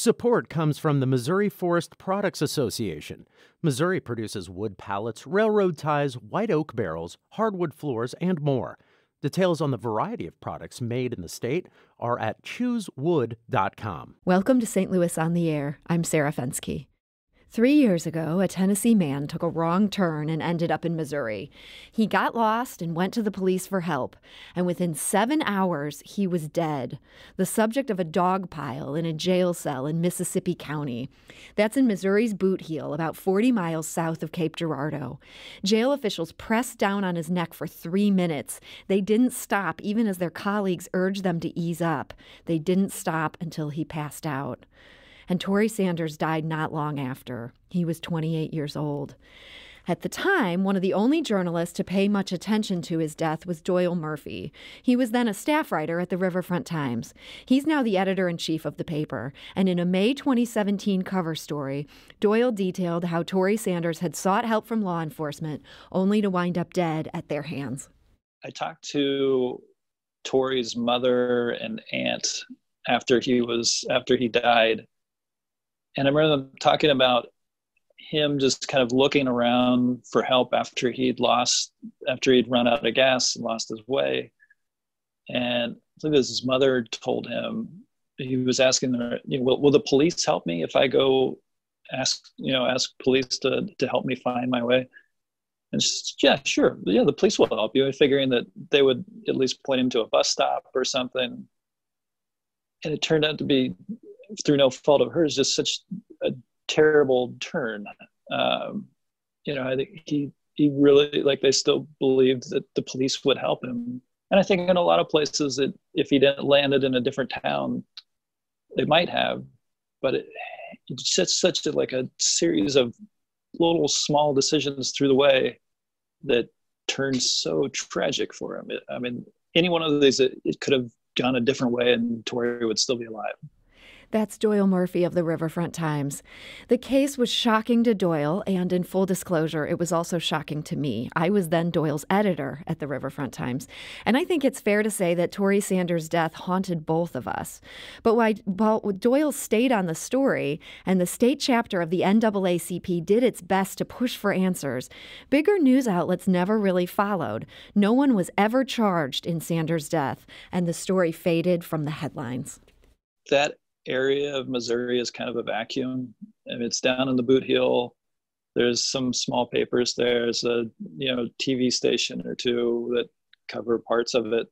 Support comes from the Missouri Forest Products Association. Missouri produces wood pallets, railroad ties, white oak barrels, hardwood floors, and more. Details on the variety of products made in the state are at choosewood.com. Welcome to St. Louis on the Air. I'm Sarah Fenske. 3 years ago, a Tennessee man took a wrong turn and ended up in Missouri. He got lost and went to the police for help, and within 7 hours, he was dead, the subject of a dog pile in a jail cell in Mississippi County. That's in Missouri's Boot Heel, about 40 miles south of Cape Girardeau. Jail officials pressed down on his neck for 3 minutes. They didn't stop, even as their colleagues urged them to ease up. They didn't stop until he passed out. And Tory Sanders died not long after. He was 28 years old. At the time, one of the only journalists to pay much attention to his death was Doyle Murphy. He was then a staff writer at the Riverfront Times. He's now the editor-in-chief of the paper. And in a May 2017 cover story, Doyle detailed how Tory Sanders had sought help from law enforcement, only to wind up dead at their hands. I talked to Tory's mother and aunt after he died. And I remember them talking about him just kind of looking around for help after he'd run out of gas and lost his way. And I think his mother told him, he was asking her, will the police help me if I go ask police to help me find my way? And she said, yeah, sure. Yeah, the police will help you, figuring that they would at least point him to a bus stop or something. And it turned out to be, through no fault of hers, just such a terrible turn. I think he really, they still believed that the police would help him. And I think in a lot of places that if he didn't landed in a different town, they might have. But it's just such a series of little small decisions through the way that turned so tragic for him. Any one of these, it could have gone a different way and Tory would still be alive. That's Doyle Murphy of the Riverfront Times. The case was shocking to Doyle, and in full disclosure, it was also shocking to me. I was then Doyle's editor at the Riverfront Times, and I think it's fair to say that Tory Sanders' death haunted both of us. But while Doyle stayed on the story, and the state chapter of the NAACP did its best to push for answers, bigger news outlets never really followed. No one was ever charged in Sanders' death, and the story faded from the headlines. That area of Missouri is kind of a vacuum. It's down in the Boot Heel. There's some small papers there. There's a TV station or two that cover parts of it,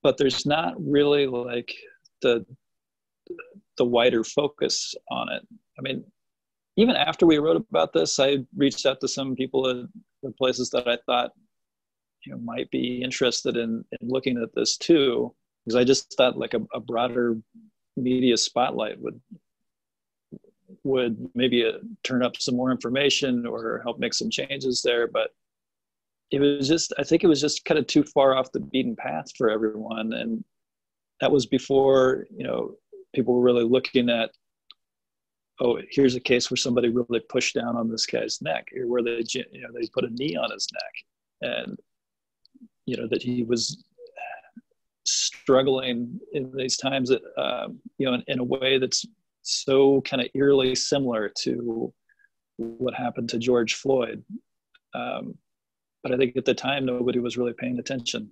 but there's not really the wider focus on it. Even after we wrote about this, I reached out to some people at the places that I thought might be interested in looking at this too, because I just thought a broader media spotlight would maybe turn up some more information or help make some changes there. But I think it was just kind of too far off the beaten path for everyone. And that was before, people were really looking at, oh, here's a case where somebody really pushed down on this guy's neck, or where they put a knee on his neck, and, that he was struggling in these times that, in a way that's so kind of eerily similar to what happened to George Floyd. But I think at the time, nobody was really paying attention.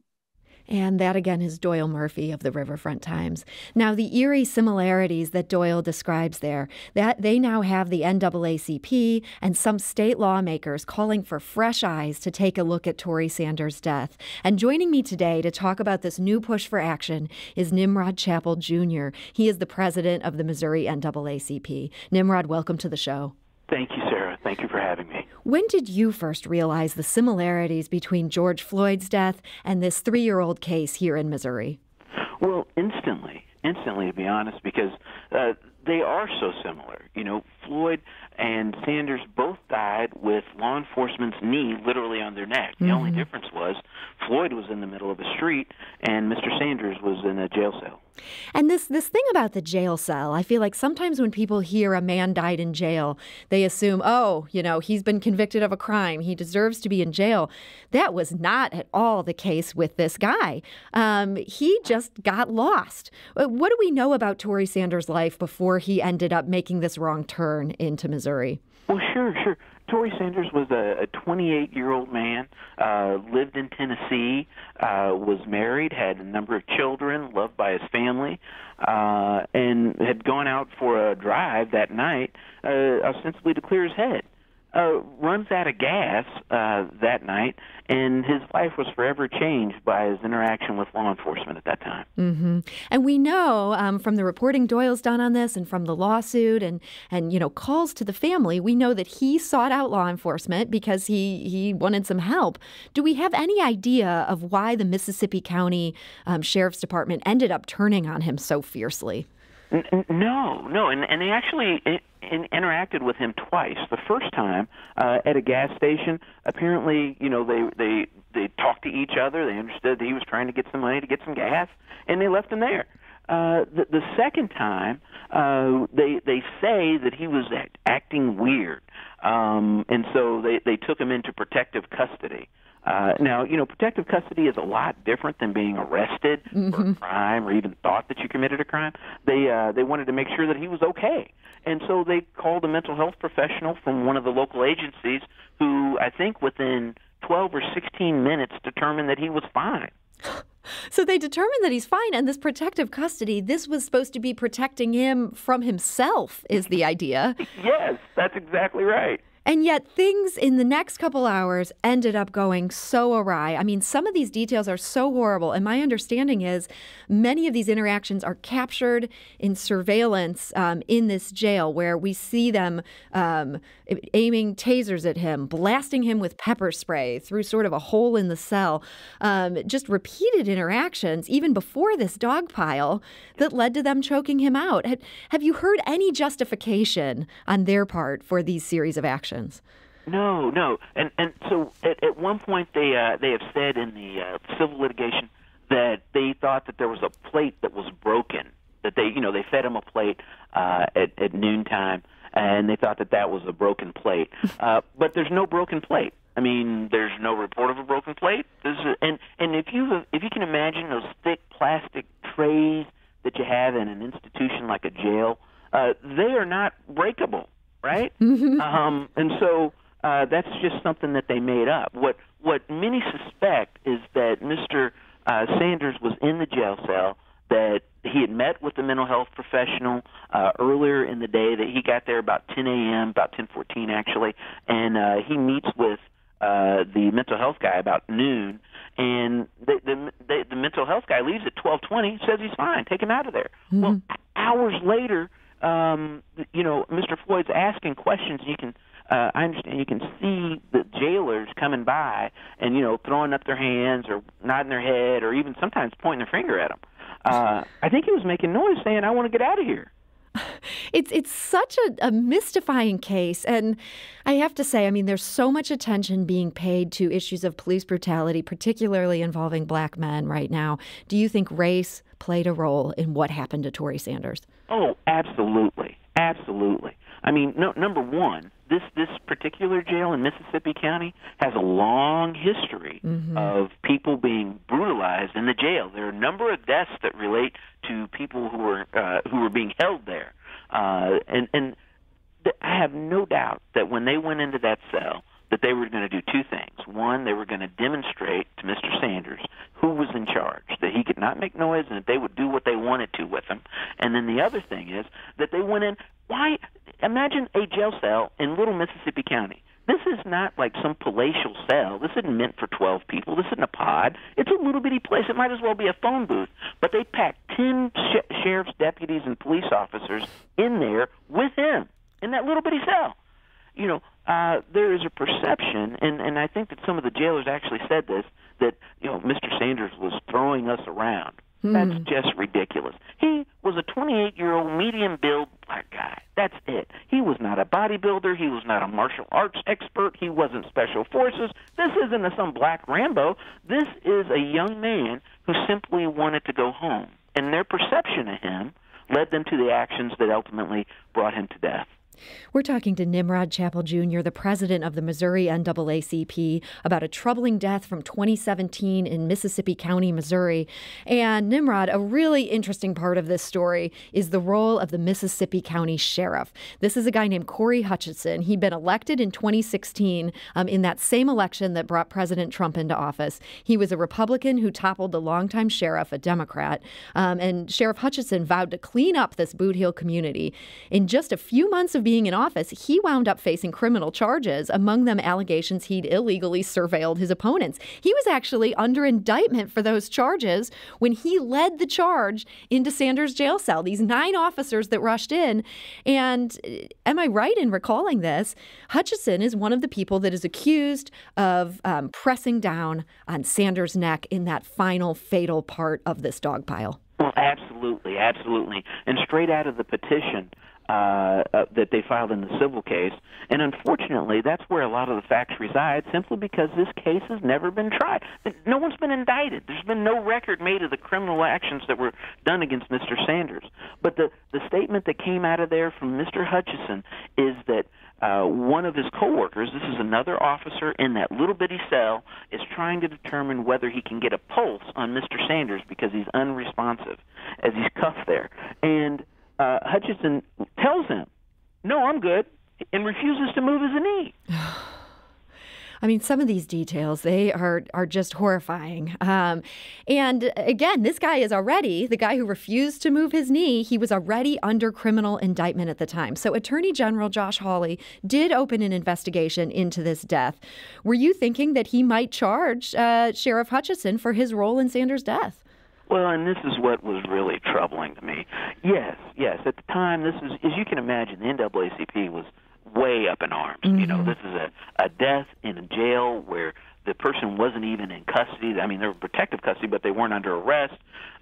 And that, again, is Doyle Murphy of the Riverfront Times. Now, the eerie similarities that Doyle describes there, that they now have the NAACP and some state lawmakers calling for fresh eyes to take a look at Tory Sanders' death. And joining me today to talk about this new push for action is Nimrod Chappell, Jr. He is the president of the Missouri NAACP. Nimrod, welcome to the show. Thank you, Sarah. Thank you for having me. When did you first realize the similarities between George Floyd's death and this 3-year-old case here in Missouri? Well, instantly, to be honest, because they are so similar. Floyd and Sanders both died with law enforcement's knee literally on their neck. The only difference was Floyd was in the middle of a street and Mr. Sanders was in a jail cell. And this thing about the jail cell, I feel like sometimes when people hear a man died in jail, they assume, oh, he's been convicted of a crime. He deserves to be in jail. That was not at all the case with this guy. He just got lost. What do we know about Tory Sanders' life before he ended up making this wrong turn into Missouri? Well, sure. Tory Sanders was a 28-year-old man, lived in Tennessee, was married, had a number of children, loved by his family, and had gone out for a drive that night, ostensibly to clear his head. Runs out of gas that night, and his life was forever changed by his interaction with law enforcement at that time. Mm-hmm. And we know from the reporting Doyle's done on this and from the lawsuit and calls to the family, we know that he sought out law enforcement because he wanted some help. Do we have any idea of why the Mississippi County Sheriff's Department ended up turning on him so fiercely? No, and they actually interacted with him twice. The first time at a gas station, apparently, they talked to each other. They understood that he was trying to get some money to get some gas, and they left him there. The second time, they say that he was acting weird, and so they took him into protective custody. Now, protective custody is a lot different than being arrested for a crime or even thought that you committed a crime. They wanted to make sure that he was okay. And so they called a mental health professional from one of the local agencies who I think within 12 or 16 minutes determined that he was fine. So they determined that he's fine, and this protective custody, this was supposed to be protecting him from himself, is the idea. Yes, that's exactly right. And yet things in the next couple hours ended up going so awry. I mean, some of these details are so horrible. And my understanding is many of these interactions are captured in surveillance in this jail where we see them aiming tasers at him, blasting him with pepper spray through sort of a hole in the cell. Just repeated interactions, even before this dog pile, that led to them choking him out. Have you heard any justification on their part for these series of actions? No, and so at one point they have said in the civil litigation that they thought that there was a plate that was broken, that they fed him a plate at noontime, and they thought that was a broken plate, but there's no broken plate. I mean, there's no report of a broken plate. And if you can imagine those thick plastic trays that you have in an institution like a jail, they are not breakable. Right? And so that's just something that they made up. What many suspect is that Mr. Sanders was in the jail cell, that he had met with the mental health professional earlier in the day, that he got there about 10 a.m., about 10:14 actually, and he meets with the mental health guy about noon, and the mental health guy leaves at 12:20, says he's fine, take him out of there. Well, hours later, Mr. Floyd's asking questions. You can, I understand, you can see the jailers coming by and, throwing up their hands or nodding their head or even sometimes pointing their finger at him. I think he was making noise saying, "I want to get out of here." It's such a mystifying case. And I have to say, I mean, there's so much attention being paid to issues of police brutality, particularly involving black men right now. Do you think race played a role in what happened to Tory Sanders? Oh, absolutely. Absolutely. I mean, number one, this particular jail in Mississippi County has a long history of people being brutalized in the jail. There are a number of deaths that relate to people who were being held there, and I have no doubt that when they went into that cell, that they were going to do two things. One, they were going to demonstrate to Mr. Sanders who was in charge, that he could not make noise and that they would do what they wanted to with him. And then the other thing is that they went in. Imagine a jail cell in Little Mississippi County. This is not like some palatial cell. This isn't meant for 12 people. This isn't a pod. It's a little bitty place. It might as well be a phone booth. But they packed 10 sheriff's deputies and police officers in there with him in that little bitty cell. There is a perception, and I think that some of the jailers actually said this, that, Mr. Sanders was throwing us around. That's just ridiculous. He was a 28-year-old medium-build black guy. That's it. He was not a bodybuilder. He was not a martial arts expert. He wasn't special forces. This isn't some black Rambo. This is a young man who simply wanted to go home. and their perception of him led them to the actions that ultimately brought him to death. We're talking to Nimrod Chappell Jr., the president of the Missouri NAACP, about a troubling death from 2017 in Mississippi County, Missouri. And Nimrod, a really interesting part of this story is the role of the Mississippi County Sheriff. This is a guy named Corey Hutchinson. He'd been elected in 2016 in that same election that brought President Trump into office. He was a Republican who toppled the longtime sheriff, a Democrat. And Sheriff Hutchinson vowed to clean up this Boot Heel community. In just a few months of being in office, he wound up facing criminal charges, among them allegations he'd illegally surveilled his opponents. He was actually under indictment for those charges when he led the charge into Sanders' jail cell, these 9 officers that rushed in. And am I right in recalling this? Hutchinson is one of the people that is accused of pressing down on Sanders' neck in that final fatal part of this dog pile. Well, absolutely, absolutely. And straight out of the petition that they filed in the civil case. And unfortunately, that's where a lot of the facts reside, simply because this case has never been tried. No one's been indicted. There's been no record made of the criminal actions that were done against Mr. Sanders. But the statement that came out of there from Mr. Hutchinson is that one of his coworkers, this is another officer in that little bitty cell, is trying to determine whether he can get a pulse on Mr. Sanders because he's unresponsive as he's cuffed there. And Hutchinson tells him, "No, I'm good," and refuses to move his knee. I mean, some of these details, they are just horrifying. And again, this guy is already, the guy who refused to move his knee, he was already under criminal indictment at the time. So Attorney General Josh Hawley did open an investigation into this death. Were you thinking that he might charge Sheriff Hutchinson for his role in Sanders' death? Well, and this is what was really troubling to me. Yes. At the time, this is, as you can imagine, the NAACP was way up in arms. Mm-hmm. You know, this is a death in a jail where the person wasn't even in custody. I mean, they were protective custody, but they weren't under arrest,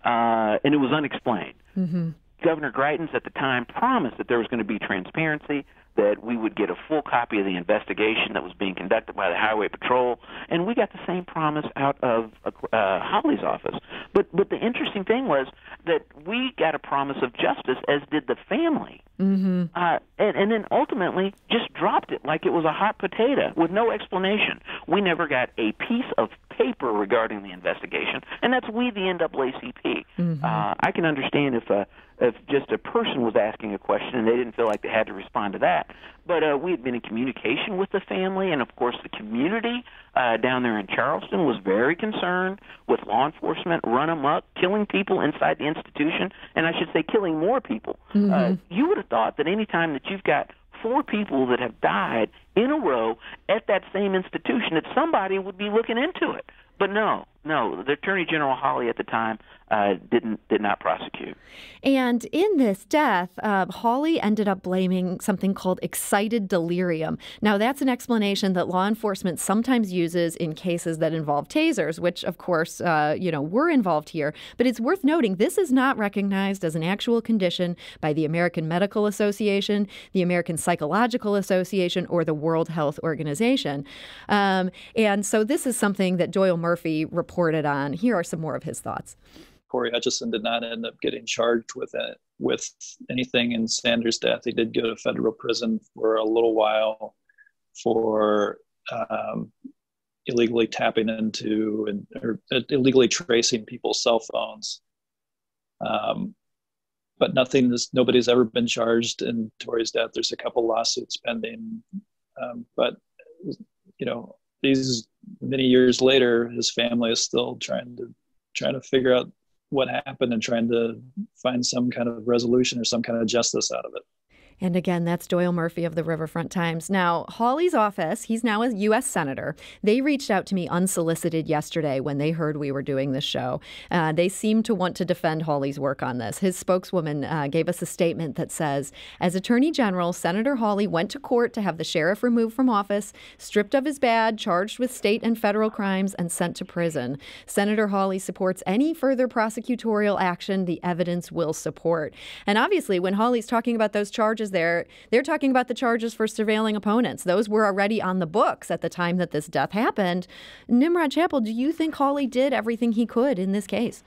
and it was unexplained. Mm-hmm. Governor Greitens at the time promised that there was going to be transparency, that we would get a full copy of the investigation that was being conducted by the Highway Patrol, and we got the same promise out of Hawley's office. But the interesting thing was that we got a promise of justice, as did the family, mm-hmm. And then ultimately just dropped it like it was a hot potato with no explanation. We never got a piece of paper regarding the investigation, and that's we, the NAACP. Mm-hmm. I can understand if just a person was asking a question and they didn't feel like they had to respond to that. But we had been in communication with the family, and of course the community down there in Charleston was very concerned with law enforcement run amok, killing people inside the institution, and I should say killing more people. Mm-hmm. You would have thought that any time that you've got 4 people that have died in a row at that same institution, that somebody would be looking into it. But no, the Attorney General Hawley at the time did not prosecute. And in this death, Hawley ended up blaming something called excited delirium. Now, that's an explanation that law enforcement sometimes uses in cases that involve tasers, which, of course, were involved here. But it's worth noting this is not recognized as an actual condition by the American Medical Association, the American Psychological Association, or the World Health Organization. And so this is something that Doyle Murphy reported on. Here are some more of his thoughts. Corey Hutchinson did not end up getting charged with anything in Sanders' death. He did go to federal prison for a little while for illegally tapping into or illegally tracing people's cell phones. But nobody's ever been charged in Tory's death. There's a couple lawsuits pending, but these many years later, his family is still trying to figure out what happened and trying to find some kind of resolution or some kind of justice out of it. And again, that's Doyle Murphy of the Riverfront Times. Now, Hawley's office, he's now a U.S. Senator. They reached out to me unsolicited yesterday when they heard we were doing this show. They seem to want to defend Hawley's work on this. His spokeswoman gave us a statement that says, as Attorney General, Senator Hawley went to court to have the sheriff removed from office, stripped of his badge, charged with state and federal crimes, and sent to prison. Senator Hawley supports any further prosecutorial action the evidence will support. And obviously, when Hawley's talking about those charges, they're talking about the charges for surveilling opponents. Those were already on the books at the time that this death happened. Nimrod Chappell, do you think Hawley did everything he could in this case?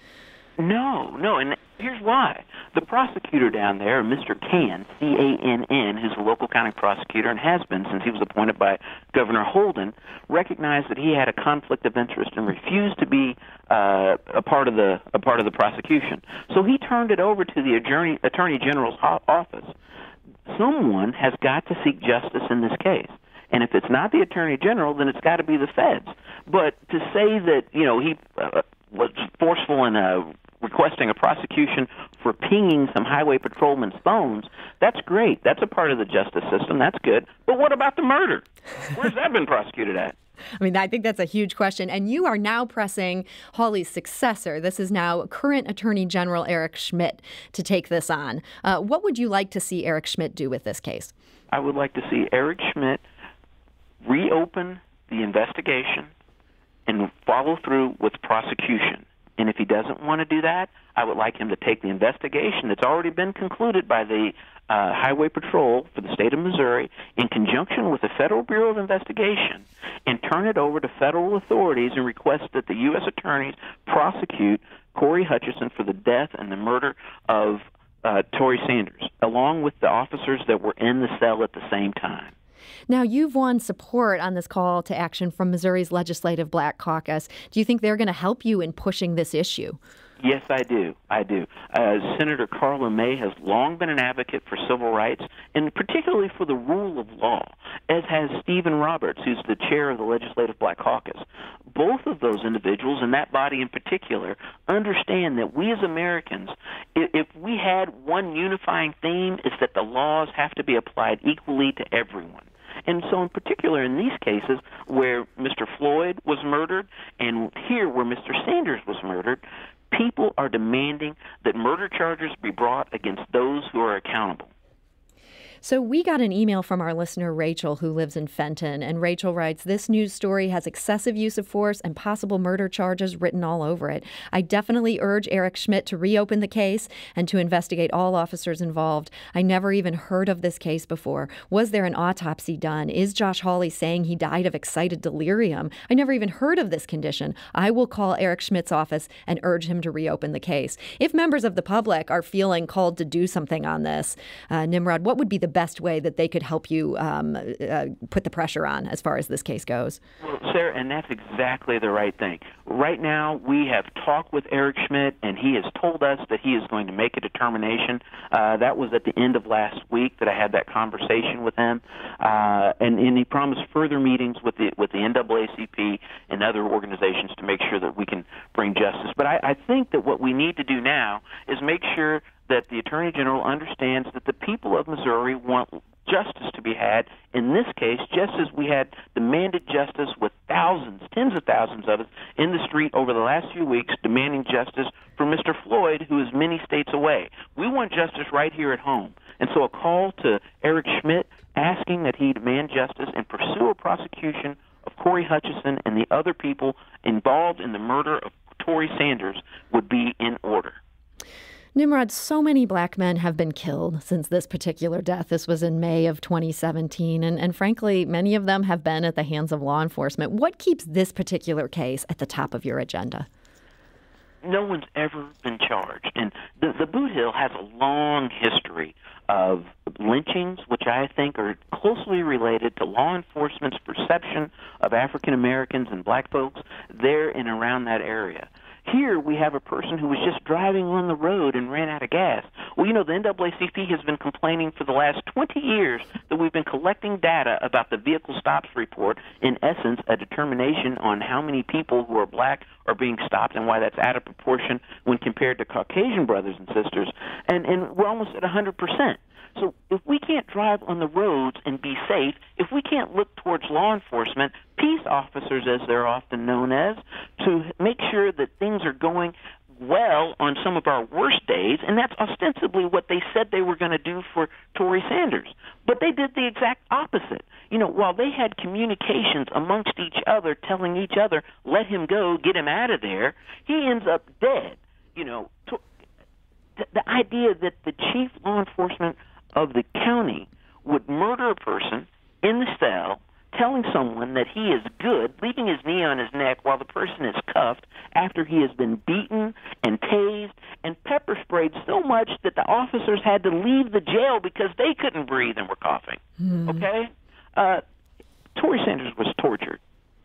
No, and here's why. The prosecutor down there, Mr. Cann, C-A-N-N, who's a local county prosecutor and has been since he was appointed by Governor Holden, recognized that he had a conflict of interest and refused to be a part of the prosecution. So he turned it over to the Attorney General's office. Someone has got to seek justice in this case. And if it's not the Attorney General, then it's got to be the feds. But to say that, he was forceful in requesting a prosecution for pinging some highway patrolman's phones, that's great. That's a part of the justice system. That's good. But what about the murder? Where's that been prosecuted at? I mean, I think that's a huge question. And you are now pressing Hawley's successor. This is now current Attorney General Eric Schmitt to take this on. What would you like to see Eric Schmitt do with this case? I would like to see Eric Schmitt reopen the investigation and follow through with prosecution. And if he doesn't want to do that, I would like him to take the investigation that's already been concluded by the Highway Patrol for the state of Missouri in conjunction with the Federal Bureau of Investigation and turn it over to federal authorities and request that the U.S. attorneys prosecute Corey Hutchison for the death and the murder of Tory Sanders, along with the officers that were in the cell at the same time. Now, you've won support on this call to action from Missouri's Legislative Black Caucus. Do you think they're going to help you in pushing this issue? Yes, I do. Senator Carla May has long been an advocate for civil rights, and particularly for the rule of law, as has Stephen Roberts, who's the chair of the Legislative Black Caucus. Both of those individuals, and that body in particular, understand that we as Americans, if we had one unifying theme, is that the laws have to be applied equally to everyone. And so in particular in these cases where Mr. Floyd was murdered and here where Mr. Sanders was murdered, people are demanding that murder charges be brought against those who are accountable. So we got an email from our listener, Rachel, who lives in Fenton. And Rachel writes, this news story has excessive use of force and possible murder charges written all over it. I definitely urge Eric Schmitt to reopen the case and to investigate all officers involved. I never even heard of this case before. Was there an autopsy done? Is Josh Hawley saying he died of excited delirium? I never even heard of this condition. I will call Eric Schmitt's office and urge him to reopen the case. If members of the public are feeling called to do something on this, Nimrod, what would be the best way that they could help you put the pressure on as far as this case goes? Well, Sarah, and that's exactly the right thing. Right now, we have talked with Eric Schmitt, and he has told us that he is going to make a determination. That was at the end of last week that I had that conversation with him, and he promised further meetings with the NAACP and other organizations to make sure that we can bring justice. But I think that what we need to do now is make sure that the Attorney General understands that the people of Missouri want justice to be had in this case, just as we had demanded justice with thousands, tens of thousands of us in the street over the last few weeks demanding justice for Mr. Floyd, who is many states away. We want justice right here at home. And so a call to Eric Schmitt asking that he demand justice and pursue a prosecution of Corey Hutchison and the other people involved in the murder of Tory Sanders would be in order. Nimrod, so many black men have been killed since this particular death. This was in May of 2017, and frankly, many of them have been at the hands of law enforcement. What keeps this particular case at the top of your agenda? No one's ever been charged, and the Boot Hill has a long history of lynchings, which I think are closely related to law enforcement's perception of African Americans and black folks there and around that area. Here we have a person who was just driving on the road and ran out of gas. Well, the NAACP has been complaining for the last 20 years that we've been collecting data about the vehicle stops report, in essence, a determination on how many people who are black are being stopped and why that's out of proportion when compared to Caucasian brothers and sisters. And we're almost at 100%. So if we can't drive on the roads and be safe, if we can't look towards law enforcement, peace officers as they're often known as, to make sure that things are going well on some of our worst days, and that's ostensibly what they said they were going to do for Tory Sanders. But they did the exact opposite. While they had communications amongst each other telling each other, let him go, get him out of there, he ends up dead. The idea that the chief law enforcement of the county would murder a person in the cell, telling someone that he is good, leaving his knee on his neck while the person is cuffed after he has been beaten and tased and pepper sprayed so much that the officers had to leave the jail because they couldn't breathe and were coughing. Okay? Tory Sanders was tortured.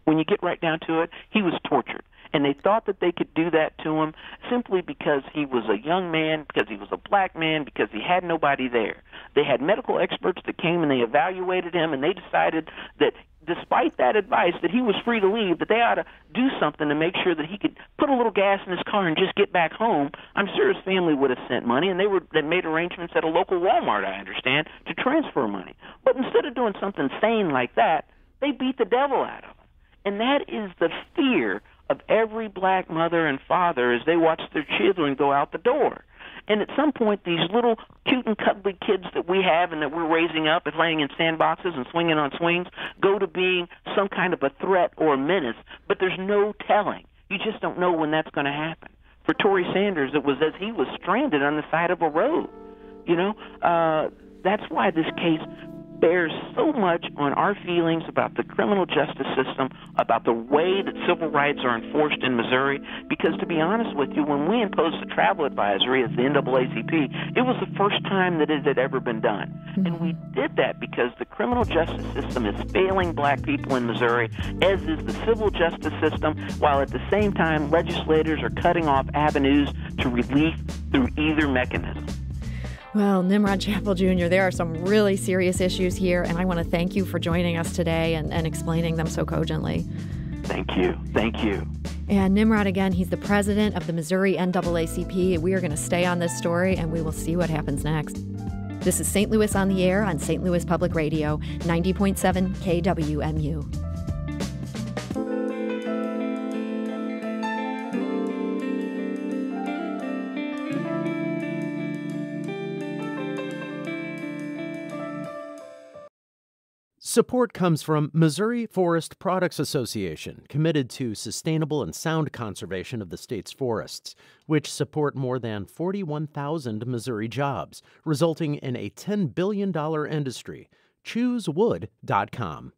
When you get right down to it, he was tortured. And they thought that they could do that to him simply because he was a young man, because he was a black man, because he had nobody there. They had medical experts that came and they evaluated him, and they decided that despite that advice that he was free to leave, that they ought to do something to make sure that he could put a little gas in his car and just get back home. I'm sure his family would have sent money, and they made arrangements at a local Walmart, I understand, to transfer money. But instead of doing something sane like that, they beat the devil out of him. And that is the fear of every black mother and father as they watch their children go out the door. And at some point, these little cute and cuddly kids that we have and that we're raising up and playing in sandboxes and swinging on swings go to being some kind of a threat or a menace, but there's no telling. You just don't know when that's going to happen. For Tory Sanders, it was as he was stranded on the side of a road. That's why this case bears so much on our feelings about the criminal justice system, about the way that civil rights are enforced in Missouri, because to be honest with you, when we imposed the travel advisory as the NAACP, it was the first time that it had ever been done. And we did that because the criminal justice system is failing black people in Missouri, as is the civil justice system, while at the same time legislators are cutting off avenues to relief through either mechanism. Well, Nimrod Chappell Jr., there are some really serious issues here, and I want to thank you for joining us today and explaining them so cogently. Thank you. Thank you. And Nimrod, again, he's the president of the Missouri NAACP. We are going to stay on this story, and we will see what happens next. This is St. Louis on the Air on St. Louis Public Radio, 90.7 KWMU. Support comes from Missouri Forest Products Association, committed to sustainable and sound conservation of the state's forests, which support more than 41,000 Missouri jobs, resulting in a $10 billion industry. ChooseWood.com.